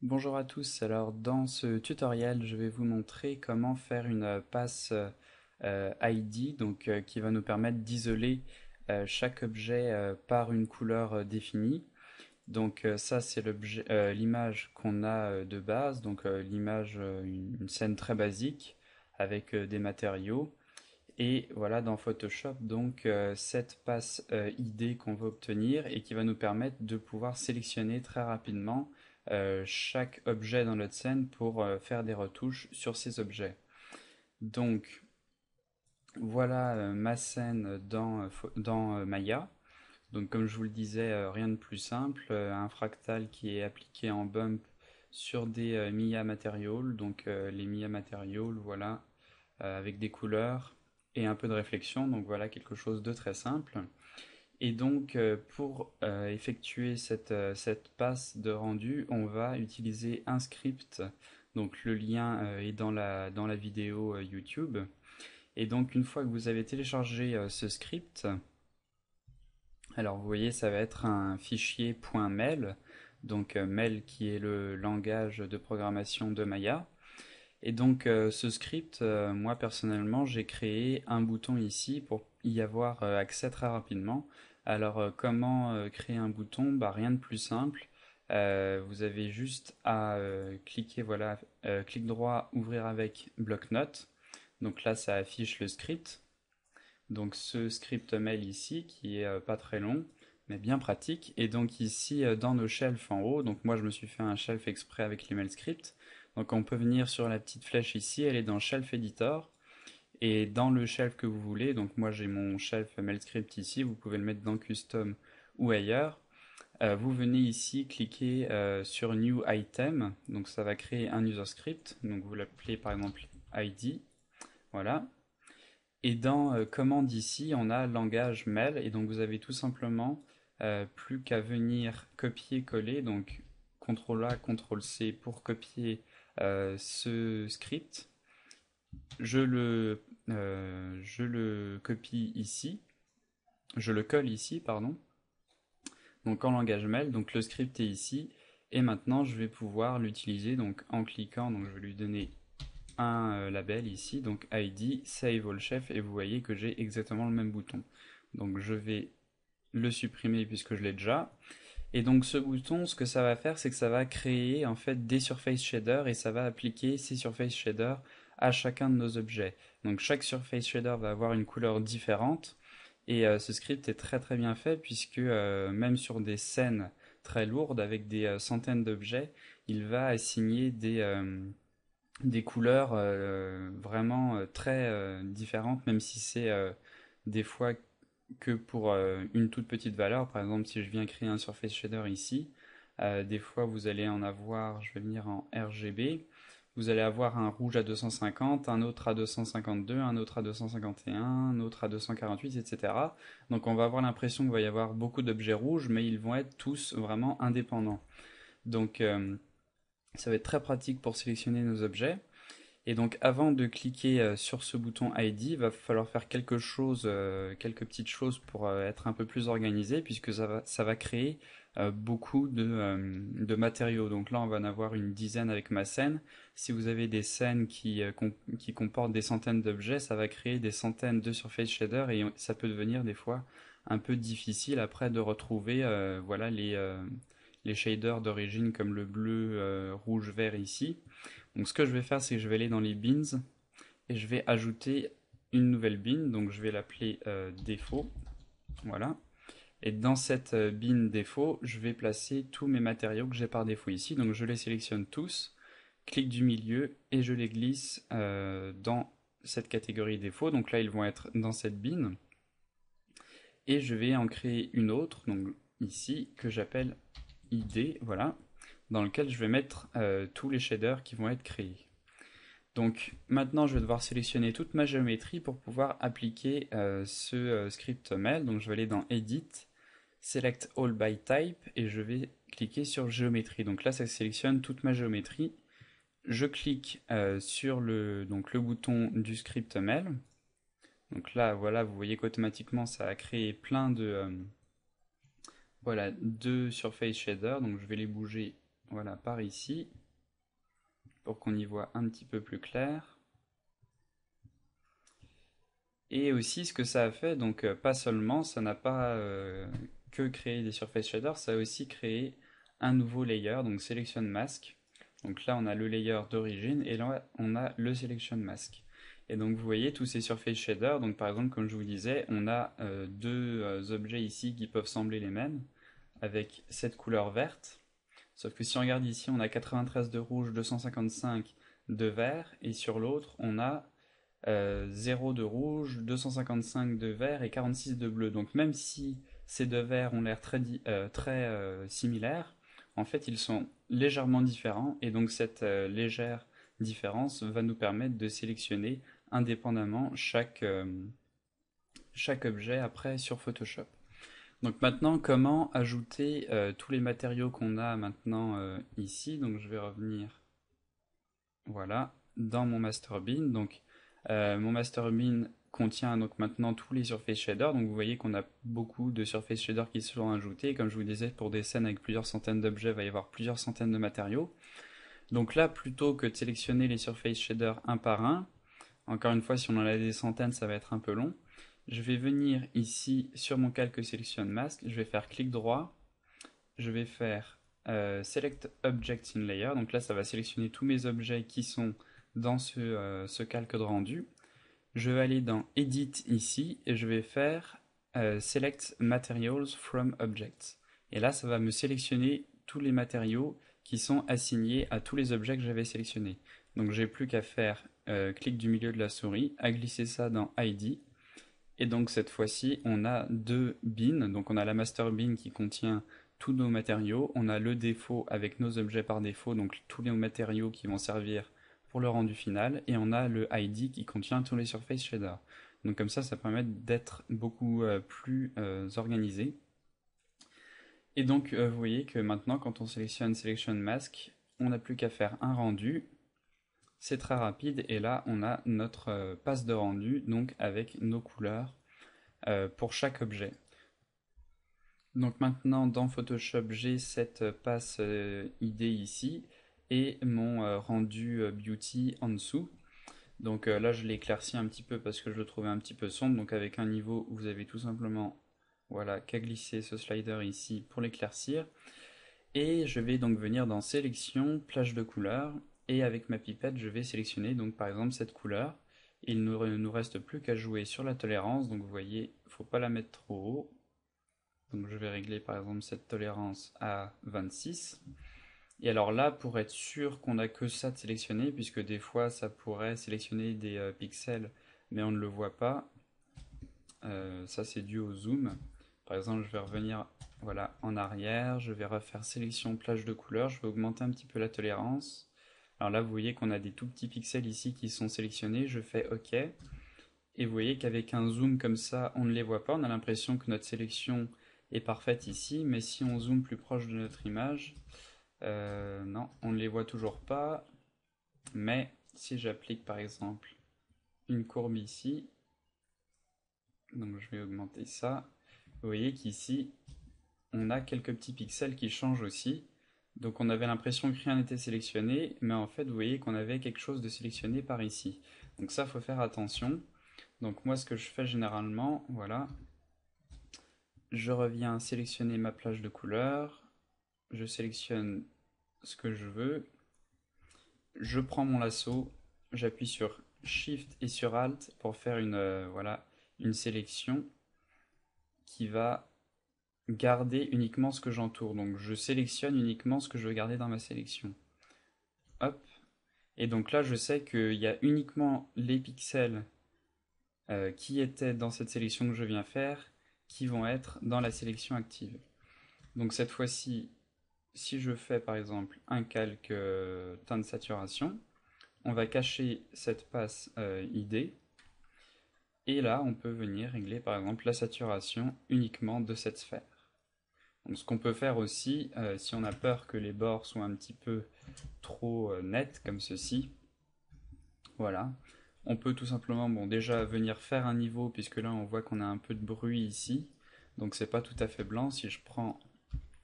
Bonjour à tous, alors dans ce tutoriel je vais vous montrer comment faire une passe ID qui va nous permettre d'isoler chaque objet par une couleur définie. Ça c'est l'image qu'on a de base, l'image, une scène très basique avec des matériaux. Et voilà dans Photoshop cette passe ID qu'on va obtenir et qui va nous permettre de pouvoir sélectionner très rapidement chaque objet dans notre scène pour faire des retouches sur ces objets. Donc voilà ma scène dans Maya. Donc comme je vous le disais, rien de plus simple, un fractal qui est appliqué en bump sur des Maya Materials. Les Maya Materials, voilà, avec des couleurs et un peu de réflexion. Donc voilà quelque chose de très simple. Et pour effectuer cette passe de rendu, on va utiliser un script. Donc le lien est dans la vidéo YouTube. Et donc une fois que vous avez téléchargé ce script, alors vous voyez ça va être un fichier .mel, mel qui est le langage de programmation de Maya. Ce script, moi personnellement, j'ai créé un bouton ici pour y avoir accès très rapidement. Comment créer un bouton? Bah, rien de plus simple. Vous avez juste à cliquer, voilà, clic droit, ouvrir avec bloc-notes. Donc là, ça affiche le script. Donc ce script mail ici, qui est pas très long, mais bien pratique. Et donc ici, dans nos shelves en haut, donc moi je me suis fait un shelf exprès avec l'email script. Donc on peut venir sur la petite flèche ici, elle est dans Shelf Editor. Et dans le shelf que vous voulez, donc moi j'ai mon shelf mail script ici, vous pouvez le mettre dans Custom ou ailleurs. Vous venez ici cliquer sur New Item, donc ça va créer un user script. Donc vous l'appelez par exemple ID, voilà. Et dans commande ici, on a langage mail, et donc vous avez tout simplement plus qu'à venir copier-coller, donc CTRL A, CTRL C pour copier ce script. Je le copie ici, je le colle ici, pardon, donc en langage mail, donc le script est ici, et maintenant je vais pouvoir l'utiliser donc en cliquant, donc je vais lui donner un label ici, donc ID, Save All Chef, et vous voyez que j'ai exactement le même bouton. Donc je vais le supprimer puisque je l'ai déjà. Et donc ce bouton, ce que ça va faire, c'est que ça va créer en fait des surface shaders et ça va appliquer ces surface shaders à chacun de nos objets. Donc chaque surface shader va avoir une couleur différente et ce script est très très bien fait puisque même sur des scènes très lourdes avec des centaines d'objets, il va assigner des couleurs vraiment très différentes, même si c'est des fois que pour une toute petite valeur. Par exemple, si je viens créer un surface shader ici, des fois vous allez en avoir, je vais venir en RGB, vous allez avoir un rouge à 250, un autre à 252, un autre à 251, un autre à 248, etc. Donc on va avoir l'impression qu'il va y avoir beaucoup d'objets rouges, mais ils vont être tous vraiment indépendants. Donc ça va être très pratique pour sélectionner nos objets. Et donc avant de cliquer sur ce bouton ID, il va falloir faire quelques petites choses pour être un peu plus organisé, puisque ça va créer beaucoup de matériaux. Donc là, on va en avoir une dizaine avec ma scène. Si vous avez des scènes qui comportent des centaines d'objets, ça va créer des centaines de surface shaders et ça peut devenir des fois un peu difficile après de retrouver voilà, les shaders d'origine comme le bleu, rouge, vert ici. Donc ce que je vais faire, c'est que je vais aller dans les bins et je vais ajouter une nouvelle bin. Donc je vais l'appeler défaut. Voilà. Et dans cette bin défaut, je vais placer tous mes matériaux que j'ai par défaut ici. Donc je les sélectionne tous, clique du milieu et je les glisse dans cette catégorie défaut. Donc là, ils vont être dans cette bin. Et je vais en créer une autre, donc ici, que j'appelle ID, voilà, dans lequel je vais mettre tous les shaders qui vont être créés. Donc maintenant, je vais devoir sélectionner toute ma géométrie pour pouvoir appliquer ce script mail. Donc je vais aller dans Edit, Select All by Type et je vais cliquer sur Géométrie. Donc là, ça sélectionne toute ma géométrie. Je clique sur le bouton du script mail. Donc là, voilà, vous voyez qu'automatiquement, ça a créé plein de surface shaders. Donc je vais les bouger voilà, par ici, pour qu'on y voit un petit peu plus clair. Et aussi ce que ça a fait, donc pas seulement, ça n'a pas que créé des surface shaders, ça a aussi créé un nouveau layer, donc selection mask. Donc là on a le layer d'origine et là on a le selection mask. Et donc vous voyez tous ces surface shaders, donc par exemple comme je vous disais, on a deux objets ici qui peuvent sembler les mêmes, avec cette couleur verte. Sauf que si on regarde ici, on a 93 de rouge, 255 de vert, et sur l'autre on a 0 de rouge, 255 de vert et 46 de bleu. Donc même si ces deux verts ont l'air très similaires, en fait ils sont légèrement différents et donc cette légère différence va nous permettre de sélectionner indépendamment chaque objet après sur Photoshop. Donc maintenant, comment ajouter tous les matériaux qu'on a maintenant ici. Donc je vais revenir, voilà, dans mon master bin. Donc mon master bin contient donc maintenant tous les surface shaders. Donc vous voyez qu'on a beaucoup de surface shaders qui sont ajoutés. Comme je vous disais, pour des scènes avec plusieurs centaines d'objets, il va y avoir plusieurs centaines de matériaux. Donc là, plutôt que de sélectionner les surface shaders un par un, encore une fois, si on en a des centaines, ça va être un peu long. Je vais venir ici sur mon calque Selection Mask, je vais faire clic droit, je vais faire Select Object in Layer, donc là ça va sélectionner tous mes objets qui sont dans ce calque de rendu. Je vais aller dans Edit ici et je vais faire Select Materials from Objects. Et là ça va me sélectionner tous les matériaux qui sont assignés à tous les objets que j'avais sélectionnés. Donc j'ai plus qu'à faire clic du milieu de la souris, à glisser ça dans ID. Et donc cette fois-ci, on a deux bins. Donc on a la master bin qui contient tous nos matériaux. On a le défaut avec nos objets par défaut, donc tous les matériaux qui vont servir pour le rendu final. Et on a le ID qui contient tous les surface shaders. Donc comme ça permet d'être beaucoup plus organisé. Et donc vous voyez que maintenant, quand on sélectionne Selection Mask, on n'a plus qu'à faire un rendu. C'est très rapide et là on a notre passe de rendu donc avec nos couleurs pour chaque objet. Donc maintenant dans Photoshop j'ai cette passe ID ici et mon rendu beauty en dessous. Donc là je l'ai éclairci un petit peu parce que je le trouvais un petit peu sombre. Donc avec un niveau vous avez tout simplement voilà, qu'à glisser ce slider ici pour l'éclaircir. Et je vais donc venir dans sélection, plage de couleurs, et avec ma pipette je vais sélectionner donc par exemple cette couleur. Il ne nous reste plus qu'à jouer sur la tolérance, donc vous voyez, il ne faut pas la mettre trop haut. Donc je vais régler par exemple cette tolérance à 26. Et alors là, pour être sûr qu'on n'a que ça de sélectionner, puisque des fois ça pourrait sélectionner des pixels, mais on ne le voit pas, ça c'est dû au zoom. Par exemple, je vais revenir voilà, en arrière, je vais refaire sélection plage de couleurs, je vais augmenter un petit peu la tolérance. Alors là, vous voyez qu'on a des tout petits pixels ici qui sont sélectionnés, je fais OK. Et vous voyez qu'avec un zoom comme ça, on ne les voit pas, on a l'impression que notre sélection est parfaite ici, mais si on zoome plus proche de notre image, non, on ne les voit toujours pas. Mais si j'applique par exemple une courbe ici, donc je vais augmenter ça, vous voyez qu'ici, on a quelques petits pixels qui changent aussi. Donc on avait l'impression que rien n'était sélectionné, mais en fait vous voyez qu'on avait quelque chose de sélectionné par ici. Donc ça, faut faire attention. Donc moi ce que je fais généralement, voilà, je reviens sélectionner ma plage de couleurs, je sélectionne ce que je veux, je prends mon lasso, j'appuie sur Shift et sur Alt pour faire voilà, une sélection qui va garder uniquement ce que j'entoure. Donc je sélectionne uniquement ce que je veux garder dans ma sélection. Hop. Et donc là, je sais qu'il y a uniquement les pixels qui étaient dans cette sélection que je viens faire qui vont être dans la sélection active. Donc cette fois-ci, si je fais par exemple un calque teinte saturation, on va cacher cette passe ID. Et là, on peut venir régler par exemple la saturation uniquement de cette sphère. Donc ce qu'on peut faire aussi, si on a peur que les bords soient un petit peu trop nets comme ceci, voilà, on peut tout simplement déjà venir faire un niveau, puisque là on voit qu'on a un peu de bruit ici, donc c'est pas tout à fait blanc. Si je prends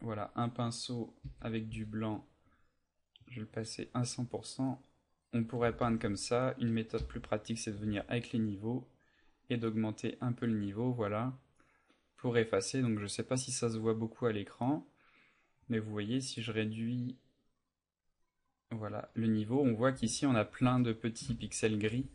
voilà, un pinceau avec du blanc, le passer à 100%. On pourrait peindre comme ça. Une méthode plus pratique, c'est de venir avec les niveaux et d'augmenter un peu le niveau, voilà, pour effacer. Donc je ne sais pas si ça se voit beaucoup à l'écran, mais vous voyez, si je réduis, voilà, le niveau, on voit qu'ici on a plein de petits pixels gris,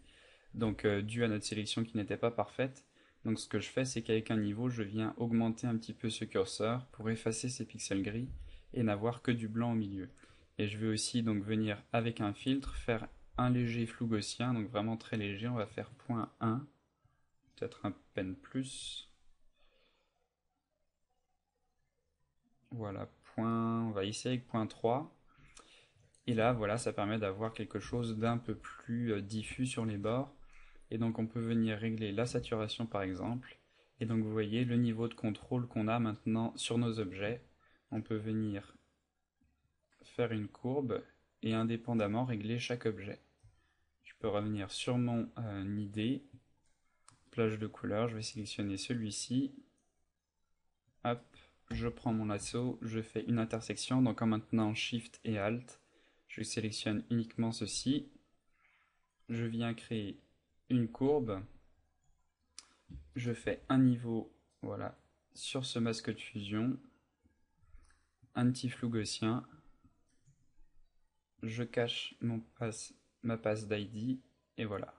donc dû à notre sélection qui n'était pas parfaite. Donc ce que je fais, c'est qu'avec un niveau, je viens augmenter un petit peu ce curseur pour effacer ces pixels gris et n'avoir que du blanc au milieu. Et je vais aussi donc venir avec un filtre faire un léger flou gaussien, donc vraiment très léger. On va faire 0.1, peut-être un peine plus. Voilà, on va essayer avec 0.3. Et là, voilà, ça permet d'avoir quelque chose d'un peu plus diffus sur les bords. Et donc on peut venir régler la saturation par exemple. Et donc vous voyez le niveau de contrôle qu'on a maintenant sur nos objets. On peut venir faire une courbe et indépendamment régler chaque objet. Je peux revenir sur mon idée, plage de couleur, je vais sélectionner celui-ci. Hop, je prends mon lasso, je fais une intersection, donc en maintenant Shift et Alt, je sélectionne uniquement ceci. Je viens créer une courbe. Je fais un niveau, voilà, sur ce masque de fusion. Un petit flou gaussien. Je cache ma passe d'ID. Et voilà.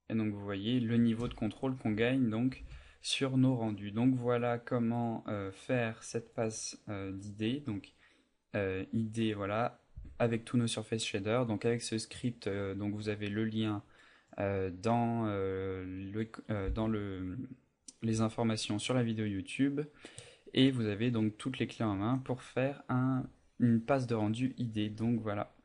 Et donc vous voyez le niveau de contrôle qu'on gagne donc sur nos rendus. Donc voilà comment faire cette passe d'ID. Donc ID, voilà, avec tous nos surface shaders. Donc avec ce script, donc vous avez le lien dans les informations sur la vidéo YouTube. Et vous avez donc toutes les clés en main pour faire une passe de rendu ID. Donc voilà.